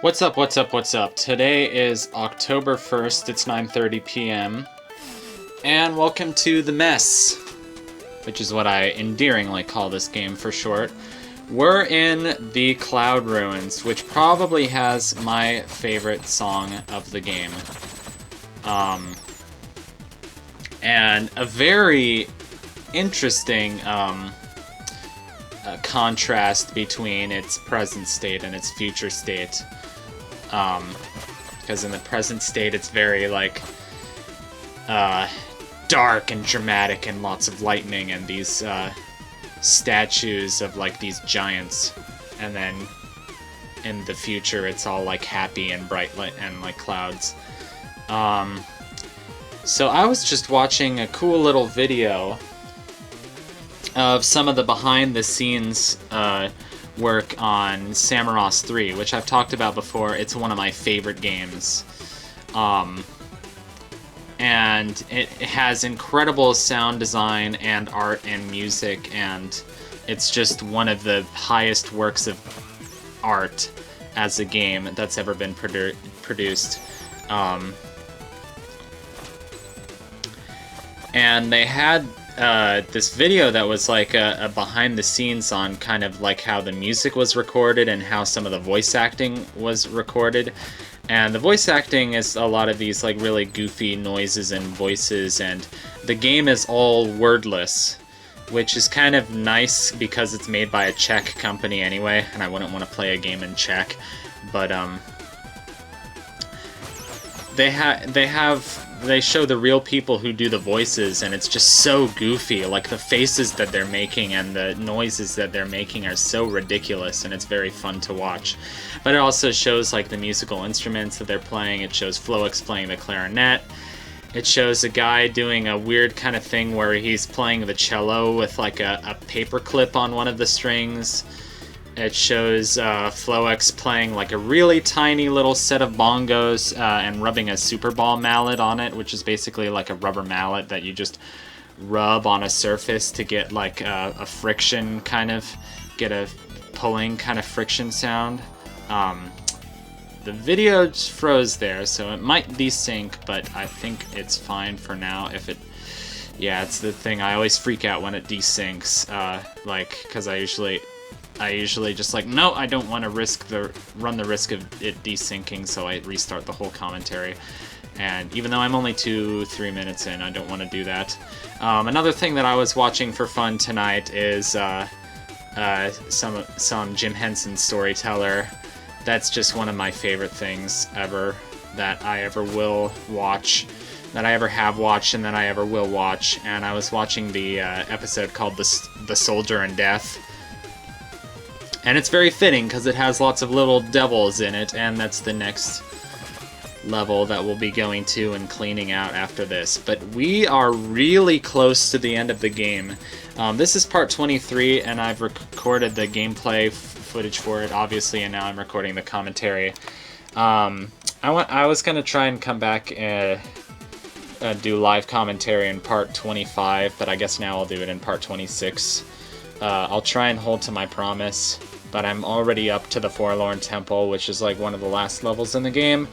What's up, what's up, what's up? Today is October 1st, it's 9:30 p.m. And welcome to The Mess, which is what I endearingly call this game for short. We're in the Cloud Ruins, which probably has my favorite song of the game. And a very interesting contrast between its present state and its future state. Because in the present state it's very like dark and dramatic and lots of lightning and these statues of like these giants, and then in the future it's all like happy and bright light and like clouds. So I was just watching a cool little video of some of the behind the scenes work on Samorost 3, which I've talked about before. It's one of my favorite games. And it has incredible sound design and art and music, and it's just one of the highest works of art as a game that's ever been produced. And they had this video that was like a behind the scenes on kind of like how the music was recorded and how some of the voice acting was recorded. And the voice acting is a lot of these like really goofy noises and voices, and the game is all wordless, which is kind of nice because it's made by a Czech company anyway, and I wouldn't want to play a game in Czech. But they show the real people who do the voices, and it's just so goofy. Like the faces that they're making and the noises that they're making are so ridiculous, and it's very fun to watch. But it also shows like the musical instruments that they're playing. It shows PHOBEKIN playing the clarinet. It shows a guy doing a weird kind of thing where he's playing the cello with like a paper clip on one of the strings. It shows PHOBEKIN playing like a really tiny little set of bongos and rubbing a Super Ball mallet on it, which is basically like a rubber mallet that you just rub on a surface to get like a friction kind of, get a pulling kind of friction sound. The video just froze there, so it might desync, but I think it's fine for now. If it, yeah, it's the thing. I always freak out when it desyncs, like, because I usually just like, no, I don't want to run the risk of it desyncing, so I restart the whole commentary. And even though I'm only 2-3 minutes in, I don't want to do that. Another thing that I was watching for fun tonight is some Jim Henson Storyteller. That's just one of my favorite things ever that I ever will watch, that I ever have watched, and that I ever will watch. And I was watching the episode called The Soldier in Death. And it's very fitting because it has lots of little devils in it, and that's the next level that we'll be going to and cleaning out after this. But we are really close to the end of the game. This is part 23, and I've recorded the gameplay footage for it, obviously, and now I'm recording the commentary. I was going to try and come back and do live commentary in part 25, but I guess now I'll do it in part 26. I'll try and hold to my promise, but I'm already up to the Forlorn Temple, which is like one of the last levels in the game.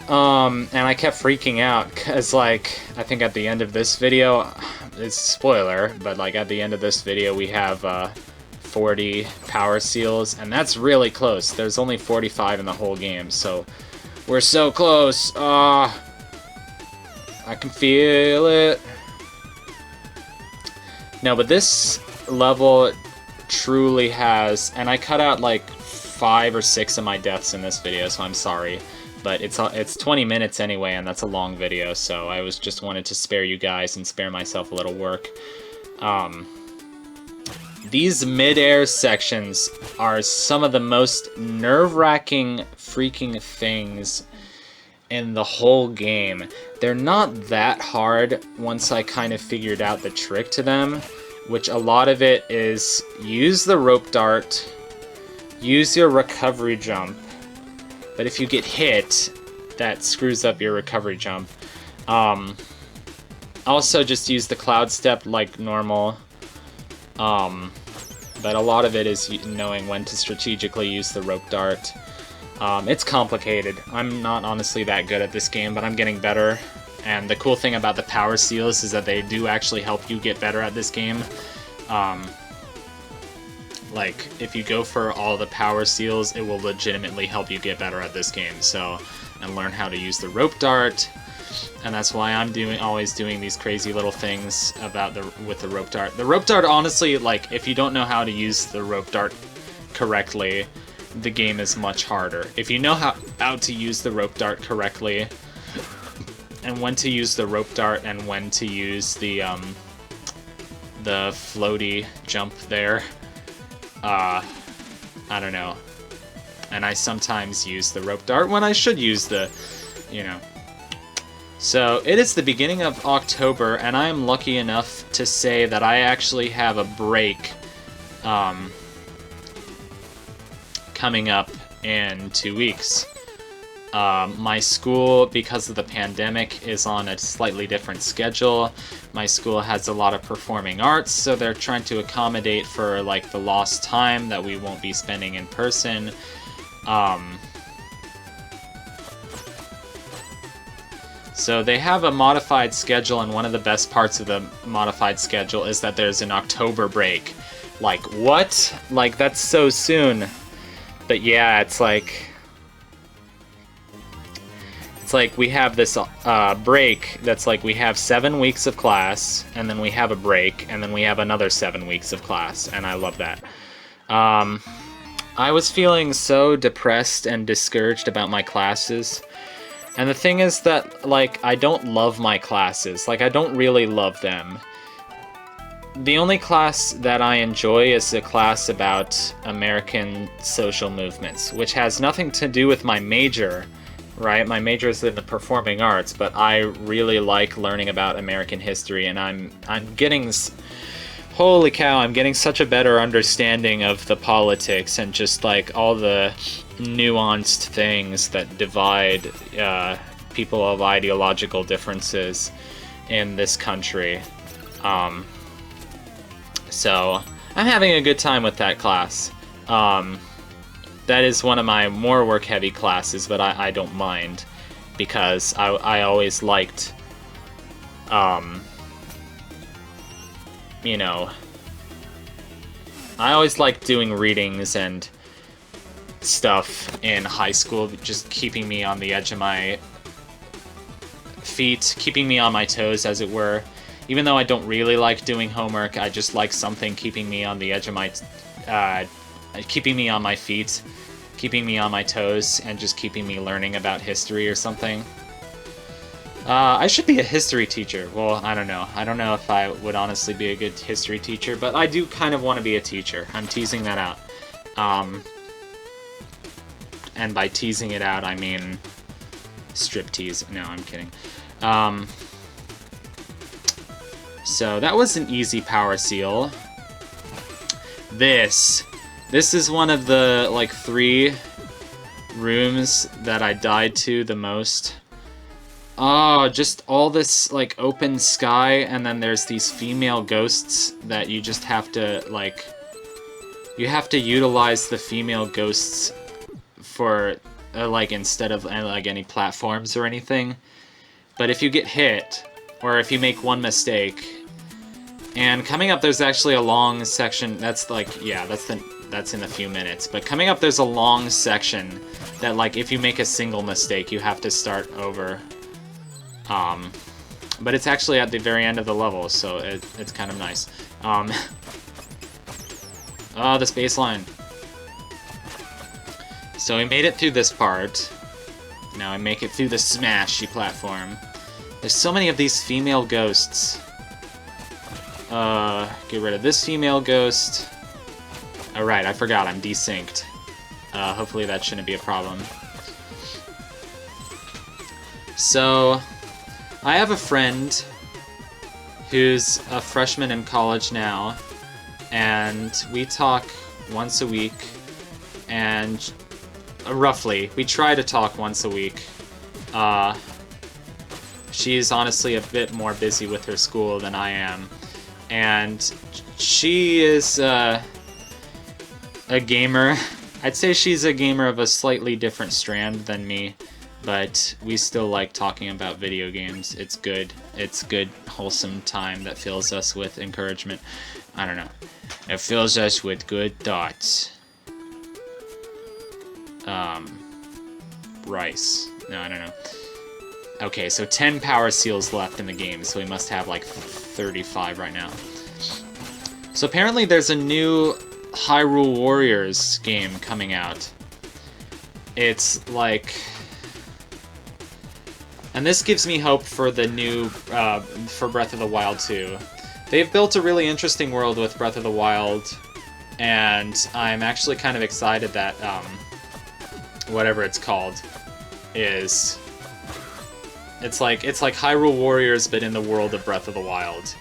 And I kept freaking out, because like, I think at the end of this video, it's spoiler, but like at the end of this video we have 40 power seals, and that's really close. There's only 45 in the whole game, so we're so close. I can feel it. No, but this level truly has, and I cut out like 5 or 6 of my deaths in this video, so I'm sorry, but it's 20 minutes anyway, and that's a long video, so I just wanted to spare you guys and spare myself a little work. These mid-air sections are some of the most nerve-wracking freaking things in the whole game. They're not that hard once I kind of figured out the trick to them, which a lot of it is use the rope dart, use your recovery jump, but if you get hit, that screws up your recovery jump. Also just use the cloud step like normal. But a lot of it is knowing when to strategically use the rope dart. It's complicated. I'm not honestly that good at this game, but I'm getting better. And the cool thing about the power seals is that they do actually help you get better at this game. Like, if you go for all the power seals, it will legitimately help you get better at this game. So, and learn how to use the rope dart. And that's why I'm always doing these crazy little things with the rope dart. The rope dart, honestly, like, if you don't know how to use the rope dart correctly, the game is much harder. If you know how to use the rope dart correctly, and when to use the rope dart and when to use the floaty jump there, I don't know. And I sometimes use the rope dart when I should use the, you know. So, it is the beginning of October, and I am lucky enough to say that I actually have a break coming up in 2 weeks. My school, because of the pandemic, is on a slightly different schedule. My school has a lot of performing arts, so they're trying to accommodate for, like, the lost time that we won't be spending in person. So they have a modified schedule, and one of the best parts of the modified schedule is that there's an October break. Like, what? Like, that's so soon. But yeah, it's like we have this break that's like we have 7 weeks of class, and then we have a break, and then we have another 7 weeks of class, and I love that. I was feeling so depressed and discouraged about my classes. And the thing is that, like, I don't love my classes. Like, I don't really love them. The only class that I enjoy is a class about American social movements, which has nothing to do with my major, right? My major is in the performing arts, but I really like learning about American history, and I'm getting... Holy cow, I'm getting such a better understanding of the politics and just, like, all the nuanced things that divide people of ideological differences in this country. So, I'm having a good time with that class. That is one of my more work-heavy classes, but I don't mind, because I always liked... you know, I always liked doing readings and stuff in high school, just keeping me on the edge of my feet, keeping me on my toes, as it were. Even though I don't really like doing homework, I just like something keeping me on the edge of my, keeping me on my feet, keeping me on my toes, and just keeping me learning about history or something. I should be a history teacher. Well, I don't know. I don't know if I would honestly be a good history teacher, but I do kind of want to be a teacher. I'm teasing that out. And by teasing it out, I mean striptease. No, I'm kidding. So that was an easy power seal. This is one of the, like, 3 rooms that I died to the most. Oh, just all this, like, open sky, and then there's these female ghosts that you just have to, like... You have to utilize the female ghosts for, like, instead of, like, any platforms or anything. But if you get hit, or if you make one mistake... And coming up, there's actually a long section, that's, like, yeah, that's in a few minutes. But coming up, there's a long section that, like, if you make a single mistake, you have to start over. But it's actually at the very end of the level, so it's kind of nice. Oh, this baseline. So we made it through this part. Now I make it through the smashy platform. There's so many of these female ghosts. Get rid of this female ghost. Alright, I forgot, I'm desynced. Hopefully that shouldn't be a problem. So... I have a friend who's a freshman in college now, and we talk once a week, and roughly, we try to talk once a week. She's honestly a bit more busy with her school than I am, and she is a gamer. I'd say she's a gamer of a slightly different strand than me, but we still like talking about video games. It's good. It's good, wholesome time that fills us with encouragement. I don't know. It fills us with good thoughts. Rice. No, I don't know. Okay, so 10 power seals left in the game, so we must have like 35 right now. So apparently there's a new Hyrule Warriors game coming out. It's like... And this gives me hope for the new, for Breath of the Wild 2. They've built a really interesting world with Breath of the Wild, and I'm actually kind of excited that, whatever it's called, is... It's like Hyrule Warriors, but in the world of Breath of the Wild.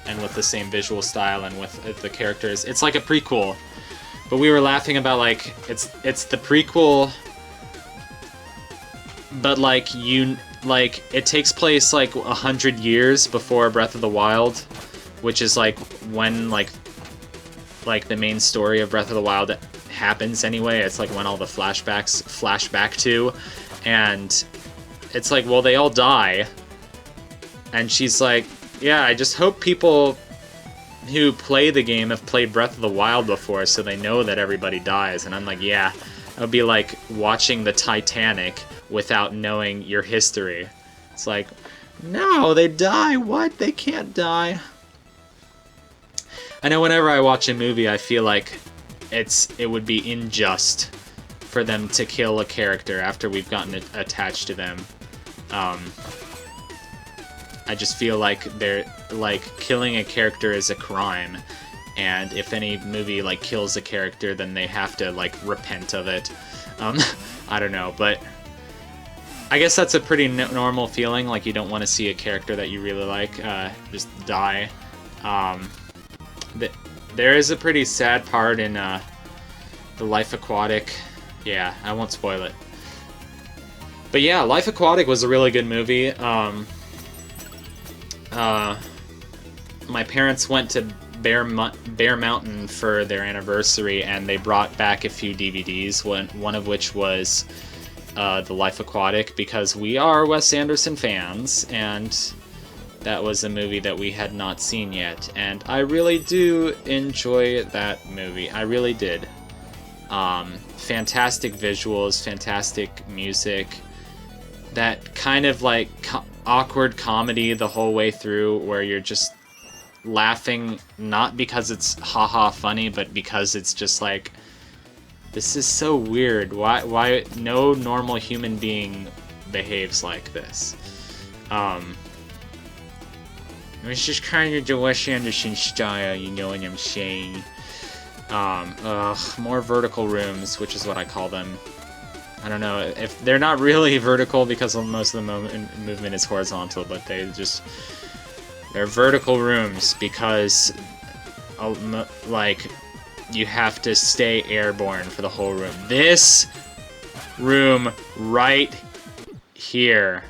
And with the same visual style and with the characters. It's like a prequel. But we were laughing about, like, it's the prequel, but, like, it takes place, like, 100 years before Breath of the Wild, which is, like, when, like, the main story of Breath of the Wild happens anyway. It's, like, when all the flashbacks flash back to, and it's like, well, they all die, and she's like, yeah, I just hope people who play the game have played Breath of the Wild before, so they know that everybody dies. And I'm like, yeah, it would be like watching the Titanic without knowing your history. It's like, no, they die. What? They can't die. I know whenever I watch a movie, I feel like it would be unjust for them to kill a character after we've gotten attached to them. I just feel like they're like killing a character is a crime, and if any movie like kills a character, then they have to like repent of it. I don't know, but I guess that's a pretty normal feeling. Like you don't want to see a character that you really like just die. There is a pretty sad part in the Life Aquatic. Yeah, I won't spoil it. But yeah, Life Aquatic was a really good movie. My parents went to Bear Mountain for their anniversary, and they brought back a few DVDs, one of which was The Life Aquatic, because we are Wes Anderson fans, and that was a movie that we had not seen yet, and I really do enjoy that movie. I really did. Fantastic visuals, fantastic music, that kind of like awkward comedy the whole way through, where you're just laughing not because it's haha funny, but because it's just like, this is so weird. Why no normal human being behaves like this? It's just kind of the Wes Anderson style, you know what I'm saying? More vertical rooms, which is what I call them. I don't know if they're not really vertical because most of the movement is horizontal, but they're vertical rooms because like you have to stay airborne for the whole room. This room right here.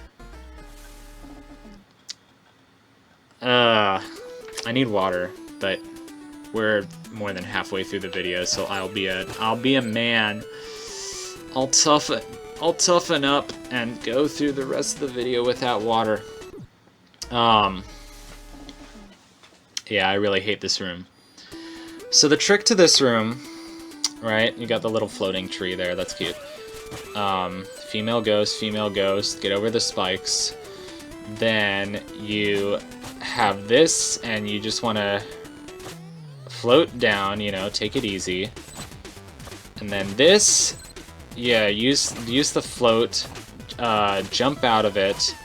I need water, but we're more than halfway through the video, so I'll be a man. I'll toughen up and go through the rest of the video without water. Yeah, I really hate this room. So the trick to this room, right? You got the little floating tree there. That's cute. Female ghost, get over the spikes. Then you have this, and you just want to float down, you know, take it easy. And then this, yeah, use the float, jump out of it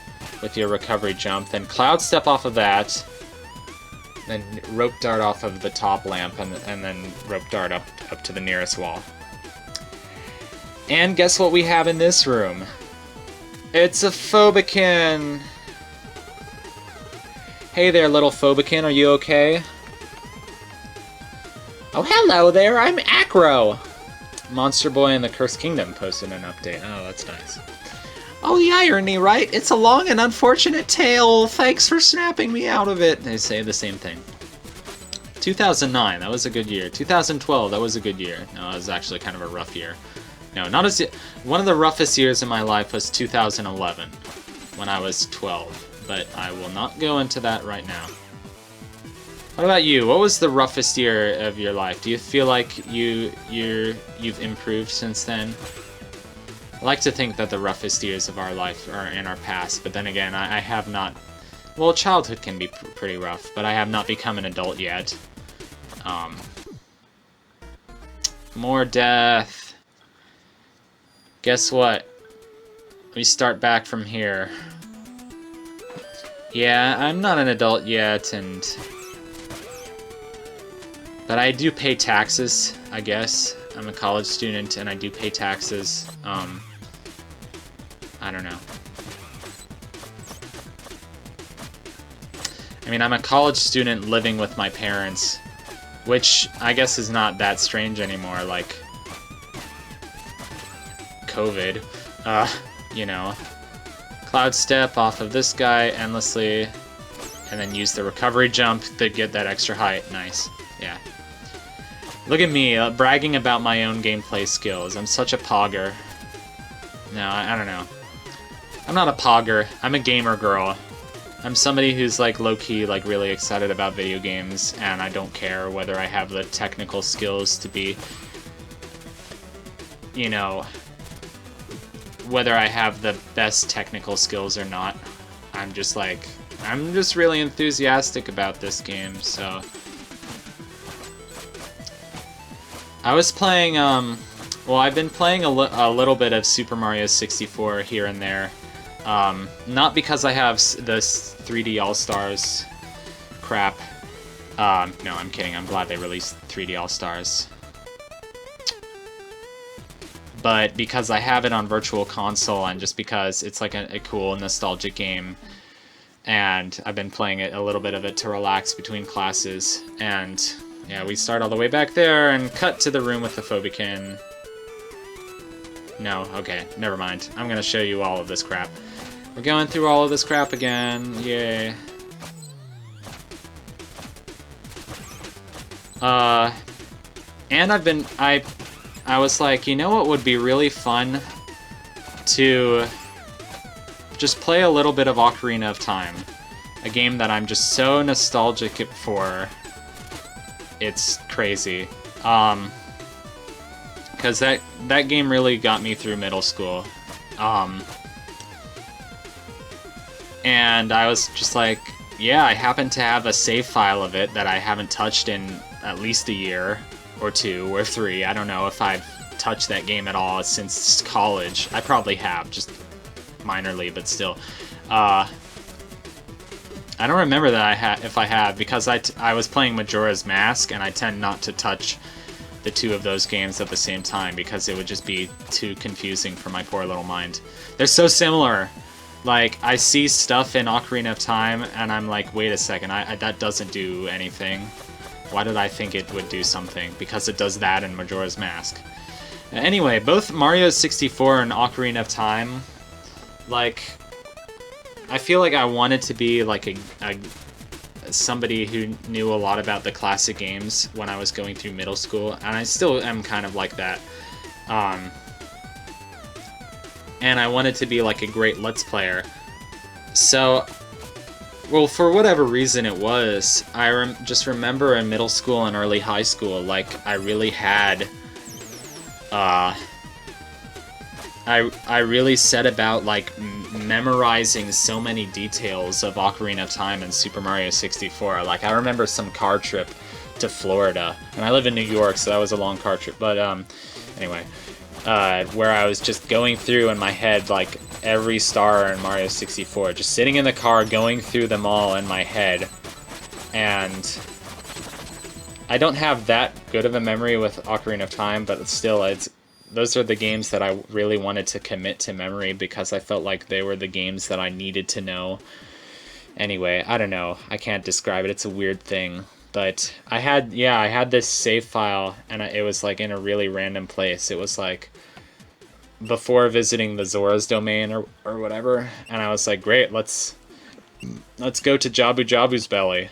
with your recovery jump, then cloud step off of that, then rope dart off of the top lamp, and then rope dart up to the nearest wall. And guess what we have in this room? It's a PHOBEKIN! Hey there, little PHOBEKIN, are you okay? Oh, hello there, I'm Acro! Monster Boy in the Cursed Kingdom posted an update. Oh, that's nice. Oh, the irony, right? It's a long and unfortunate tale. Thanks for snapping me out of it. They say the same thing. 2009, that was a good year. 2012, that was a good year. No, it was actually kind of a rough year. No, not as... One of the roughest years in my life was 2011, when I was 12. But I will not go into that right now. What about you? What was the roughest year of your life? Do you feel like you've improved since then? I like to think that the roughest years of our life are in our past, but then again, I have not... Well, childhood can be pretty rough, but I have not become an adult yet. More death. Guess what? We start back from here. Yeah, I'm not an adult yet, but I do pay taxes, I guess. I'm a college student, and I do pay taxes. I don't know. I mean, I'm a college student living with my parents, which I guess is not that strange anymore, like COVID. You know, cloud step off of this guy endlessly, and then use the recovery jump to get that extra height. Nice. Yeah. Look at me, bragging about my own gameplay skills. I'm such a pogger. No, I don't know. I'm not a pogger. I'm a gamer girl. I'm somebody who's like low-key like really excited about video games, and I don't care whether I have the technical skills to be, you know, whether I have the best technical skills or not. I'm just really enthusiastic about this game, so. I was playing, well, I've been playing a little bit of Super Mario 64 here and there. Not because I have this 3D All-Stars crap. No, I'm kidding. I'm glad they released 3D All-Stars. But because I have it on Virtual Console, and just because it's like a cool, nostalgic game. And I've been playing it, a little bit of it, to relax between classes. And yeah, we start all the way back there and cut to the room with the PHOBEKIN. No, okay, never mind. I'm gonna show you all of this crap. We're going through all of this crap again. Yay. And I was like, you know what would be really fun? To just play a little bit of Ocarina of Time. A game that I'm just so nostalgic for. It's crazy. Because that game really got me through middle school. And I was just like, yeah, I happen to have a save file of it that I haven't touched in at least a year or 2 or 3. I don't know if I've touched that game at all since college. I probably have, just minorly, but still. I don't remember that if I have, because I was playing Majora's Mask, and I tend not to touch the 2 of those games at the same time because it would just be too confusing for my poor little mind. They're so similar. Like, I see stuff in Ocarina of Time, and I'm like, wait a second, that doesn't do anything. Why did I think it would do something? Because it does that in Majora's Mask. Anyway, both Mario 64 and Ocarina of Time, like, I feel like I wanted to be like somebody who knew a lot about the classic games when I was going through middle school, and I still am kind of like that. And I wanted to be like a great Let's Player. So, well, for whatever reason it was, I just remember in middle school and early high school, like, I really had, I really set about, like, memorizing so many details of Ocarina of Time and Super Mario 64. Like, I remember some car trip to Florida, and I live in New York, so that was a long car trip, but, anyway. Where I was just going through in my head, like, every star in Mario 64. Just sitting in the car, going through them all in my head. And I don't have that good of a memory with Ocarina of Time, but still, those are the games that I really wanted to commit to memory because I felt like they were the games that I needed to know. Anyway, I don't know. I can't describe it. It's a weird thing. But I had this save file, and it was like in a really random place. It was like before visiting the Zora's domain or whatever, and I was like, great, let's go to Jabu Jabu's belly.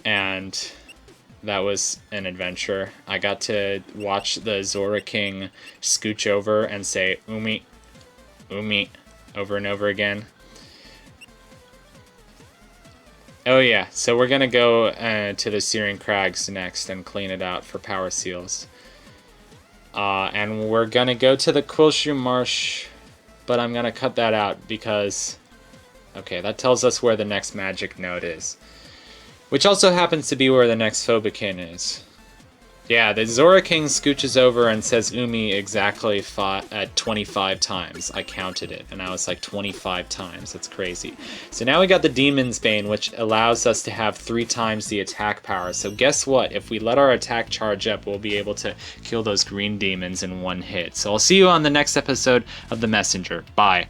And That was an adventure. I got to watch the Zora King scooch over and say Umi, Umi, over and over again. Oh yeah, so we're gonna go to the Searing Crags next and clean it out for power seals. And we're gonna go to the Quillshoe Marsh, but I'm gonna cut that out because, okay, that tells us where the next magic node is. Which also happens to be where the next PHOBEKIN is. Yeah, the Zora King scooches over and says Umi exactly 25 times. I counted it, and I was like 25 times. That's crazy. So now we got the Demon's Bane, which allows us to have 3 times the attack power. So guess what? If we let our attack charge up, we'll be able to kill those green demons in one hit. So I'll see you on the next episode of The Messenger. Bye.